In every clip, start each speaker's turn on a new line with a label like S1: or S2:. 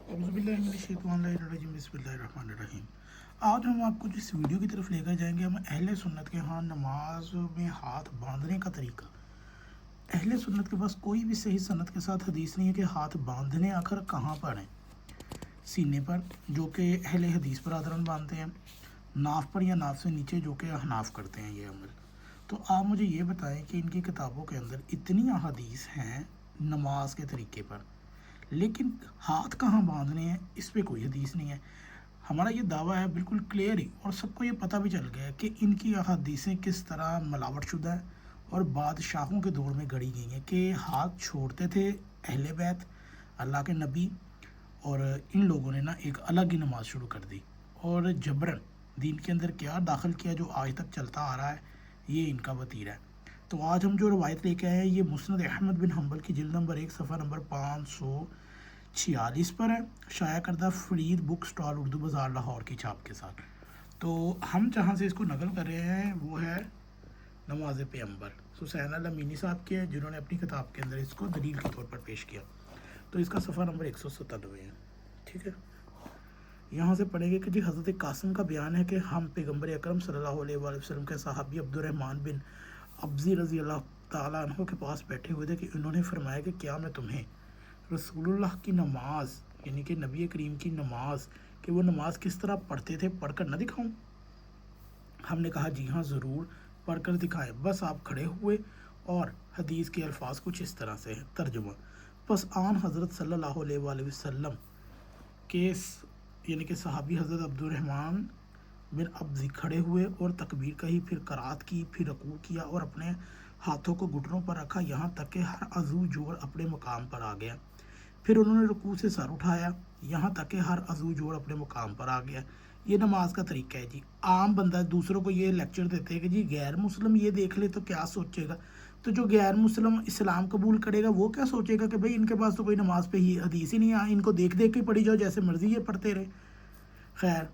S1: औज़ुबिल्लाहिमिनश्शैतानिर्रजीम बिस्मिल्लाहिर्रहमानिर्रहीम। आज हम आपको जिस वीडियो की तरफ लेकर जाएंगे, हम अहले सुन्नत के यहाँ नमाज में हाथ बांधने का तरीका। अहले सुन्नत के पास कोई भी सही सनद के साथ हदीस नहीं है कि हाथ बांधने आखिर कहाँ पर हैं। सीने पर, जो कि अहले हदीस पर आदरन बांधते हैं, नाफ पर या नाफ से नीचे, जो कि हनाफ करते हैं ये अमल। तो आप मुझे ये बताएं कि इनकी किताबों के अंदर इतनी अहादीस हैं नमाज के तरीके पर, लेकिन हाथ कहाँ बांधने हैं इस पे कोई हदीस नहीं है। हमारा ये दावा है बिल्कुल क्लियर ही, और सबको ये पता भी चल गया है कि इनकी अहादीसें किस तरह मिलावट शुदा है और बादशाहों के दौर में गढ़ी गई हैं कि हाथ छोड़ते थे अहले बैत, अल्लाह के नबी, और इन लोगों ने ना एक अलग ही नमाज शुरू कर दी और जबरन दीन के अंदर क्या दाखिल किया जो आज तक चलता आ रहा है। ये इनका वतीरा है। तो आज हम जो रवायत लेके आए हैं ये मुस्नद अहमद बिन हम्बल की जिल्द नंबर 1 सफ़ा नंबर 546 पर है, शाया करदा फरीद बुक स्टॉल उर्दू बाज़ार लाहौर की छाप के साथ। तो हम जहाँ से इसको नकल कर रहे हैं वो है नमाज पैगंबर हुसैन अल अमीनी साहब के, जिन्होंने अपनी किताब के अंदर इसको दलील के तौर पर पेश किया। तो इसका सफ़ा नंबर 197 है। ठीक है, यहाँ से पढ़ेंगे कि जी हज़रत कासिम का बयान है कि हम पैगंबर अकरम सल्लल्लाहु अलैहि वसल्लम के सहाबी अब्दुर्रहमान बिन अब्ज़ी रज़ी अल्लाह ताला अन्हु के पास बैठे हुए थे कि उन्होंने फरमाया कि क्या मैं तुम्हें रसूलुल्लाह की नमाज, यानी कि नबी करीम की नमाज, कि वो नमाज किस तरह पढ़ते थे पढ़कर न दिखाऊं। हमने कहा जी हाँ ज़रूर, पढ़कर दिखाएं। बस आप खड़े हुए और हदीस के अल्फाज कुछ इस तरह से हैं। तर्जुमा, बस आन हज़रत सल्लल्लाहु अलैहि वसल्लम के यानी कि सहाबी हज़रत अब्दुर्रहमान बिन अब्ज़ी खड़े हुए और तकबीर कही, फिर करात की, फिर रकू किया और अपने हाथों को घुटनों पर रखा, यहाँ तक कि हर अज़ू जोड़ अपने मकाम पर आ गया। फिर उन्होंने रुकू से सर उठाया, यहाँ तक कि हर अज़ू जोड़ अपने मकाम पर आ गया। ये नमाज का तरीका है जी। आम बंदा दूसरों को ये लेक्चर देते हैं कि जी गैर मुस्लिम ये देख ले तो क्या सोचेगा। तो जो गैर मुस्लिम इस्लाम कबूल करेगा वो क्या सोचेगा कि भाई इनके पास तो कोई नमाज पे ही हदीस ही नहीं है, इनको देख देख के पढ़ी जाओ, जैसे मर्जी ये पढ़ते रहे। खैर,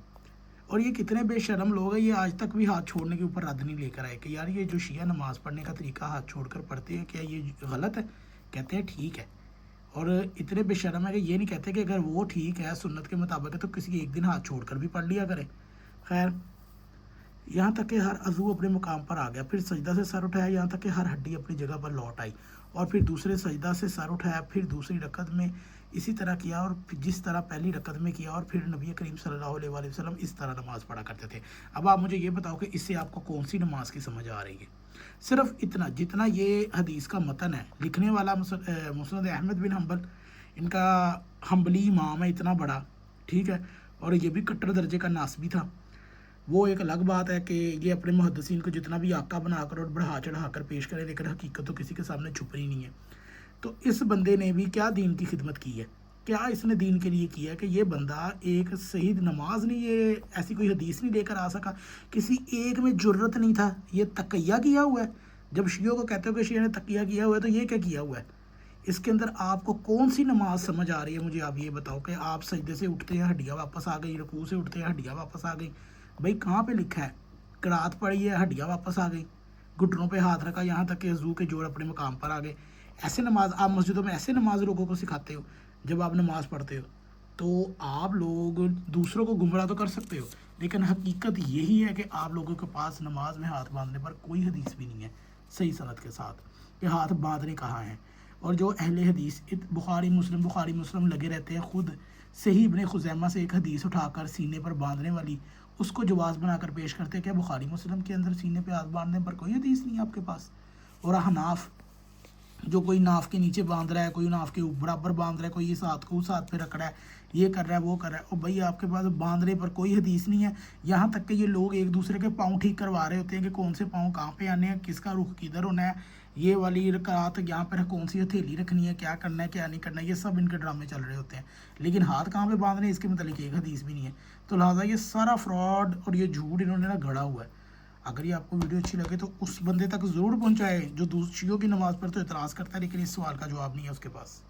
S1: और ये कितने बेशरम लोग हैं, ये आज तक भी हाथ छोड़ने के ऊपर रद्द नहीं लेकर आए कि यार ये जो शिया नमाज़ पढ़ने का तरीका हाथ छोड़कर पढ़ते हैं क्या ये गलत है। कहते हैं ठीक है, और इतने बेशरम है कि ये नहीं कहते कि अगर वो ठीक है सुन्नत के मुताबिक है तो किसी एक दिन हाथ छोड़कर भी पढ़ लिया करें। खैर, यहाँ तक कि हर अज़ू अपने मुकाम पर आ गया, फिर सजदा से सर उठाया, यहाँ तक कि हर हड्डी अपनी जगह पर लौट आई, और फिर दूसरे सजदा से सर उठाया, फिर दूसरी रकत में इसी तरह किया, और जिस तरह पहली रकत में किया, और फिर नबी करीम सल्लल्लाहु अलैहि वसल्लम इस तरह नमाज़ पढ़ा करते थे। अब आप मुझे ये बताओ कि इससे आपको कौन सी नमाज की समझ आ रही है। सिर्फ इतना जितना ये हदीस का मतन है, लिखने वाला मुस्नद अहमद बिन हम्बल, इनका हम्बली इमाम है इतना बड़ा, ठीक है, और ये भी कट्टर दर्जे का नासबी था। वो एक अलग बात है कि ये अपने मुहद्दिसीन को जितना भी आका बनाकर और बढ़ा चढ़ा कर पेश करे, लेकिन हकीकत तो किसी के सामने छुपनी नहीं है। तो इस बंदे ने भी क्या दीन की खिदमत की है, क्या इसने दीन के लिए किया है कि ये बंदा एक सही नमाज नहीं, ये ऐसी कोई हदीस नहीं लेकर आ सका, किसी एक में जुर्रत नहीं था, ये तकिया किया हुआ है। जब शियों को कहते हो कि शिया ने तकिया किया हुआ है, तो ये क्या किया हुआ है। इसके अंदर आपको कौन सी नमाज समझ आ रही है, मुझे आप ये बताओ कि आप सजदे से उठते हैं हड्डियाँ वापस आ गई, रुकू से उठते हैं हड्डियाँ वापस आ गई। भाई कहाँ पे लिखा है, किरात पढ़ी है हड्डियाँ वापस आ गई, घुटनों पे हाथ रखा, यहाँ तक कि अज़ू के जोड़ अपने मकाम पर आ गए। ऐसे नमाज आप मस्जिदों में ऐसे नमाज लोगों को सिखाते हो जब आप नमाज़ पढ़ते हो, तो आप लोग दूसरों को गुमराह तो कर सकते हो, लेकिन हकीकत यही है कि आप लोगों के पास नमाज में हाथ बांधने पर कोई हदीस भी नहीं है सही सनद के साथ कि हाथ बांधने कहाँ हैं। और जो अहले हदीस बुखारी मुस्लिम लगे रहते हैं, खुद सही इब्ने खुज़ैमा से एक हदीस उठाकर सीने पर बांधने वाली उसको जवाज़ बनाकर पेश करते हैं। क्या बुखारी मुस्लिम के अंदर सीने पे हाथ बांधने पर कोई हदीस नहीं है आपके पास। और हनाफ जो कोई नाफ के नीचे बांध रहा है, कोई नाफ के बराबर बांध रहा है, कोई इस हाथ को उस हाथ पे रख रहा है, ये कर रहा है वो कर रहा है, और भाई आपके पास बांधने पर कोई हदीस नहीं है। यहाँ तक कि ये लोग एक दूसरे के पाँव ठीक करवा रहे होते हैं कि कौन से पाँव कहाँ पे आने हैं, किसका रुख किधर होना है, ये वाली रकात यहाँ पर कौन सी हथेली रखनी है, क्या करना है क्या नहीं करना है, ये सब इनके ड्रामे चल रहे होते हैं। लेकिन हाथ कहाँ पे बांधने इसके मतलब एक हदीस भी नहीं है। तो लिहाजा ये सारा फ्रॉड और ये झूठ इन्होंने ना गढ़ा हुआ है। अगर ये आपको वीडियो अच्छी लगे तो उस बंदे तक ज़रूर पहुँचाए जो दूसरियों की नमाज़ पर तो एतराज़ करता है, लेकिन इस सवाल का जवाब नहीं है उसके पास।